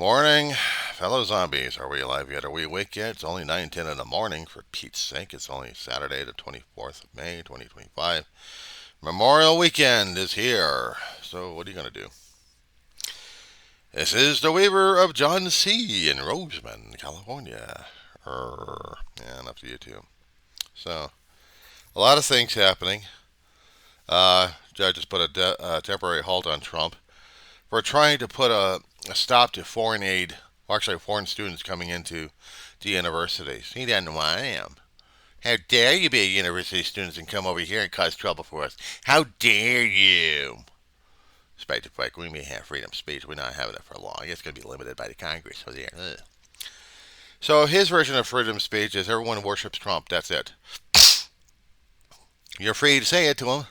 Morning, fellow zombies. Are we alive yet? Are we awake yet? It's only 9:10 in the morning, for Pete's sake. It's only Saturday, the 24th of May, 2025. Memorial weekend is here. So, what are you going to do? This is the waiver of John C. in Roseman, California. And up to you, too. So, a lot of things happening. Judges put a temporary halt on Trump for trying to put a stop to foreign aid, or actually foreign students coming into the universities. He didn't want them. How dare you be a university student and come over here and cause trouble for us? How dare you? Despite the fact we may have freedom of speech, we're not having it for long. It's going to be limited by the Congress. So, yeah. So his version of freedom of speech is everyone worships Trump. That's it. You're free to say it to him,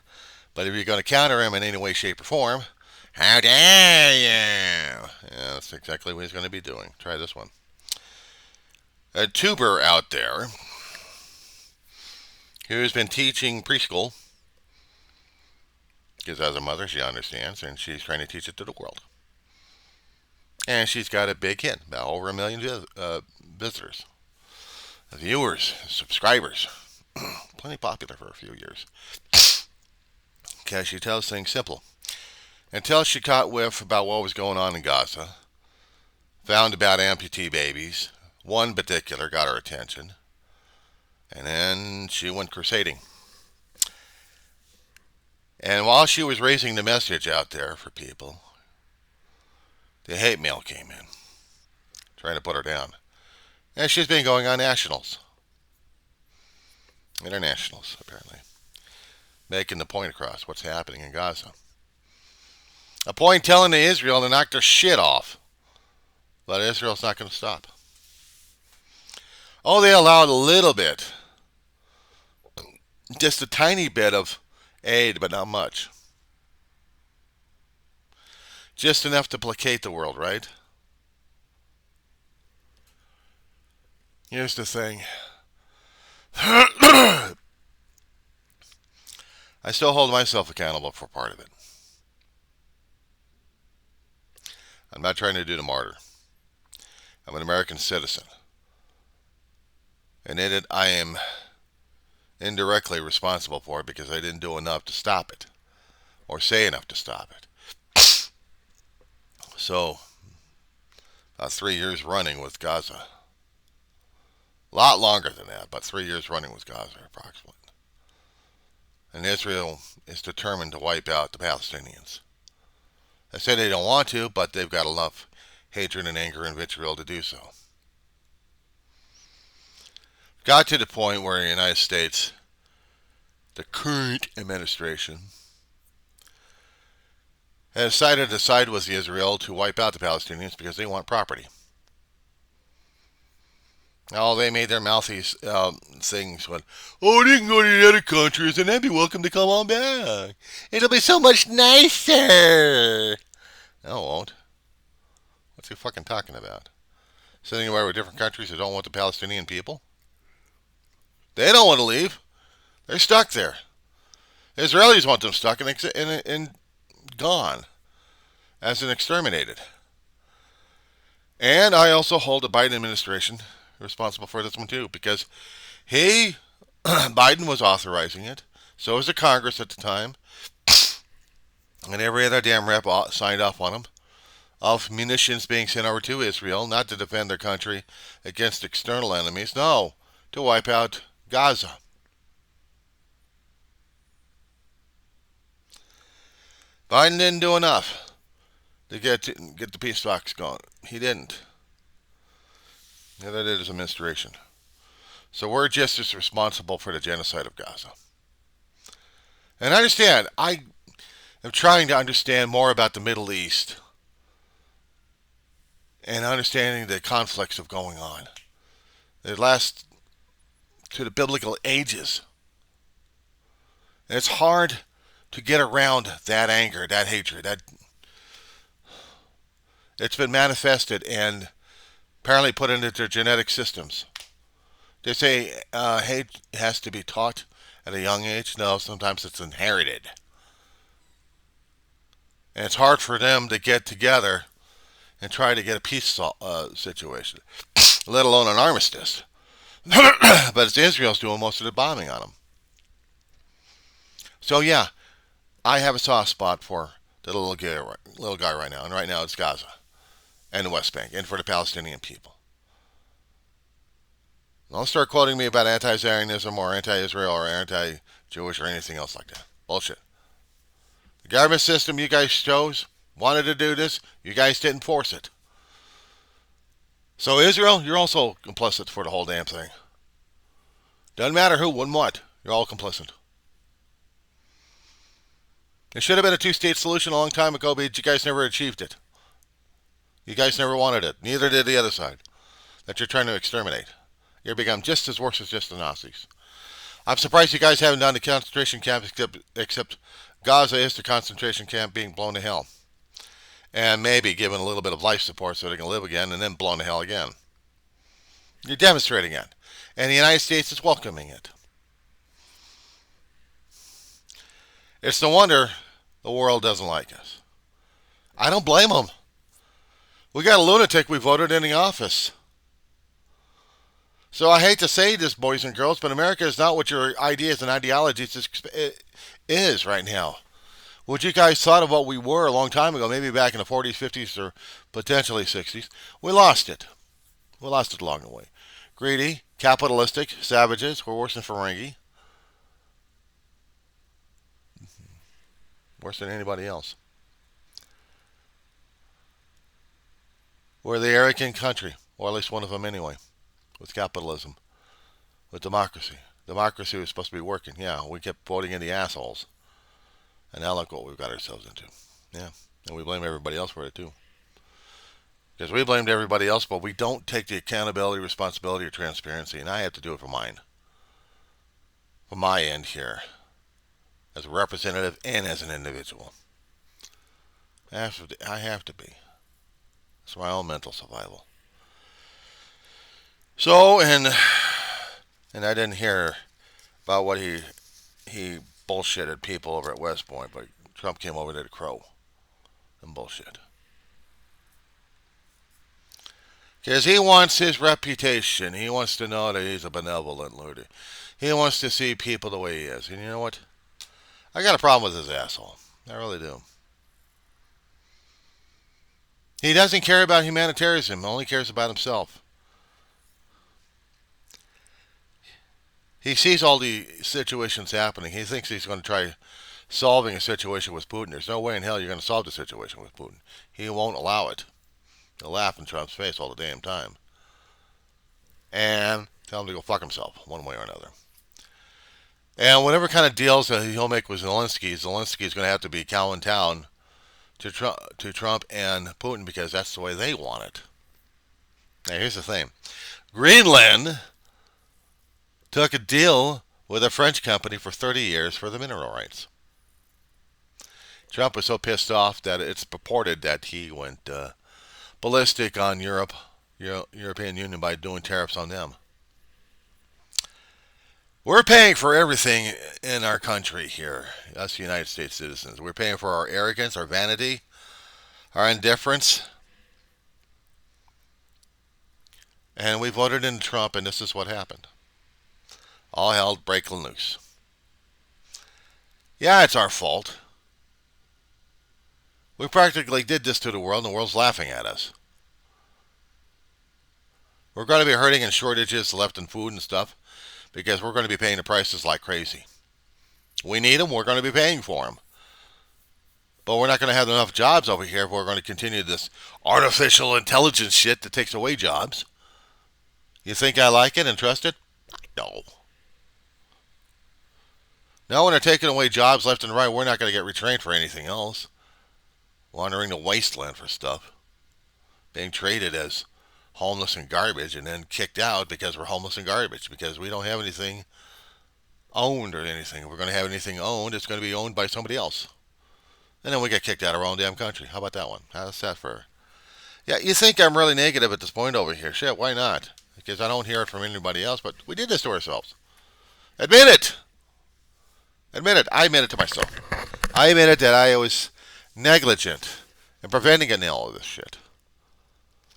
but if you're going to counter him in any way, shape, or form, how dare you? Yeah, that's exactly what he's going to be doing. Try this one. A tuber out there who's been teaching preschool, because as a mother she understands, and she's trying to teach it to the world. And she's got a big hit, about over 1 million visitors, viewers, subscribers. Plenty popular for a few years. Because she tells things simple. Until she caught whiff about what was going on in Gaza, found about amputee babies, one particular got her attention, and then she went crusading. And while she was raising the message out there for people, the hate mail came in, trying to put her down. And she's been going on nationals, internationals apparently, making the point across what's happening in Gaza. A point telling to Israel to knock their shit off. But Israel's not going to stop. Oh, they allowed a little bit. Just a tiny bit of aid, but not much. Just enough to placate the world, right? Here's the thing. I still hold myself accountable for part of it. I'm not trying to do the martyr. I'm an American citizen. And in it, I am indirectly responsible for it because I didn't do enough to stop it. Or say enough to stop it. So, about 3 years running with Gaza. A lot longer than that, but 3 years running with Gaza, approximately. And Israel is determined to wipe out the Palestinians. They say they don't want to, but they've got enough hatred and anger and vitriol to do so. Got to the point where the United States, the current administration, has decided to side with Israel to wipe out the Palestinians because they want property. Oh, they made their mouthy things when, oh, they can go to the other countries and they'd be welcome to come on back. It'll be so much nicer. No, it won't. What's he fucking talking about? Sitting away with different countries that don't want the Palestinian people? They don't want to leave. They're stuck there. Israelis want them stuck and gone as an exterminated. And I also hold the Biden administration responsible for this one too, because Biden was authorizing it. So was the Congress at the time. And every other damn rep signed off on them. Of munitions being sent over to Israel, not to defend their country against external enemies, no, to wipe out Gaza. Biden didn't do enough to get the peace talks going. He didn't. Neither did his administration. So we're just as responsible for the genocide of Gaza. And understand, I am trying to understand more about the Middle East and understanding the conflicts of going on. They last to the biblical ages. And it's hard to get around that anger, that hatred. It's been manifested and apparently put into their genetic systems. They say hate has to be taught at a young age. No, sometimes it's inherited. And it's hard for them to get together and try to get a peace situation, let alone an armistice. But it's Israel's doing most of the bombing on them. So yeah, I have a soft spot for the little guy right now, and right now it's Gaza and the West Bank, and for the Palestinian people. Don't start quoting me about anti-Zionism or anti-Israel or anti-Jewish or anything else like that. Bullshit. The government system you guys chose wanted to do this. You guys didn't force it. So Israel, you're also complicit for the whole damn thing. Doesn't matter who and what. You're all complicit. It should have been a two-state solution a long time ago, but you guys never achieved it. You guys never wanted it. Neither did the other side that you're trying to exterminate. You've become just as worse as just the Nazis. I'm surprised you guys haven't done the concentration camp except Gaza is the concentration camp being blown to hell. And maybe given a little bit of life support so they can live again and then blown to hell again. You're demonstrating it. And the United States is welcoming it. It's no wonder the world doesn't like us. I don't blame them. We got a lunatic we voted in the office. So I hate to say this, boys and girls, but America is not what your ideas and ideologies is right now. What you guys thought of what we were a long time ago, maybe back in the 40s, 50s, or potentially 60s, we lost it. We lost it along the way. Greedy, capitalistic, savages, we're worse than Ferengi. Worse than anybody else. We're the arrogant country, or at least one of them anyway, with capitalism, with democracy. Democracy was supposed to be working. Yeah, we kept voting in the assholes. And now look what we've got ourselves into. Yeah, and we blame everybody else for it too. Because we blamed everybody else, but we don't take the accountability, responsibility, or transparency, and I have to do it for mine. From my end here. As a representative and as an individual. I have to be. It's my own mental survival. So, and I didn't hear about what he bullshitted people over at West Point, but Trump came over there to crow and bullshit. Because he wants his reputation. He wants to know that he's a benevolent leader. He wants to see people the way he is. And you know what? I got a problem with his asshole. I really do. He doesn't care about humanitarianism. He only cares about himself. He sees all the situations happening. He thinks he's going to try solving a situation with Putin. There's no way in hell you're going to solve the situation with Putin. He won't allow it. He'll laugh in Trump's face all the damn time. And tell him to go fuck himself, one way or another. And whatever kind of deals that he'll make with Zelensky is going to have to be cow in town to Trump and Putin because that's the way they want it. Now, here's the thing. Greenland took a deal with a French company for 30 years for the mineral rights. Trump was so pissed off that it's purported that he went ballistic on European Union by doing tariffs on them. We're paying for everything in our country here, us United States citizens. We're paying for our arrogance, our vanity, our indifference. And we voted in Trump, and this is what happened. All hell breaking loose. Yeah, it's our fault. We practically did this to the world, and the world's laughing at us. We're going to be hurting in shortages left in food and stuff because we're going to be paying the prices like crazy. We need them. We're going to be paying for them. But we're not going to have enough jobs over here if we're going to continue this artificial intelligence shit that takes away jobs. You think I like it and trust it? No. Now when they're taking away jobs left and right, we're not going to get retrained for anything else. Wandering the wasteland for stuff. Being traded as homeless and garbage and then kicked out because we're homeless and garbage because we don't have anything owned or anything. If we're going to have anything owned, it's going to be owned by somebody else. And then we get kicked out of our own damn country. How about that one? How's that for? Yeah, you think I'm really negative at this point over here. Shit, why not? Because I don't hear it from anybody else, but we did this to ourselves. Admit it! Admit it. I admit it to myself. I admit it that I was negligent in preventing all of this shit.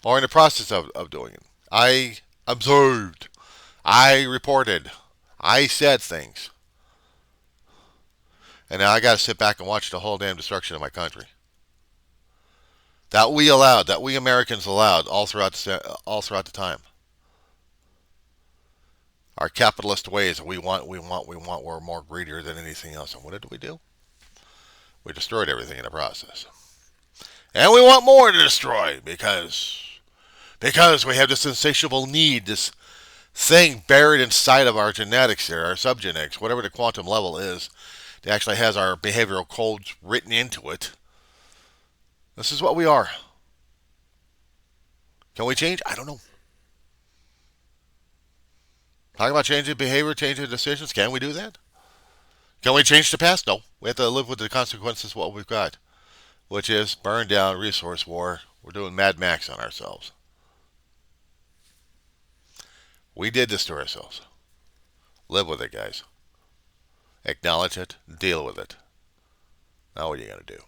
or in the process of doing it. I observed. I reported. I said things. And now I got to sit back and watch the whole damn destruction of my country. That we allowed, that we Americans allowed all throughout the time. Our capitalist ways, we want, we're more greedier than anything else. And what did we do? We destroyed everything in the process. And we want more to destroy because we have this insatiable need, this thing buried inside of our genetics here, our subgenetics, whatever the quantum level is, that actually has our behavioral codes written into it. This is what we are. Can we change? I don't know. Talking about changing behavior, changing decisions, can we do that? Can we change the past? No. We have to live with the consequences of what we've got, which is burn down, resource war. We're doing Mad Max on ourselves. We did this to ourselves. Live with it, guys. Acknowledge it. Deal with it. Now what are you going to do?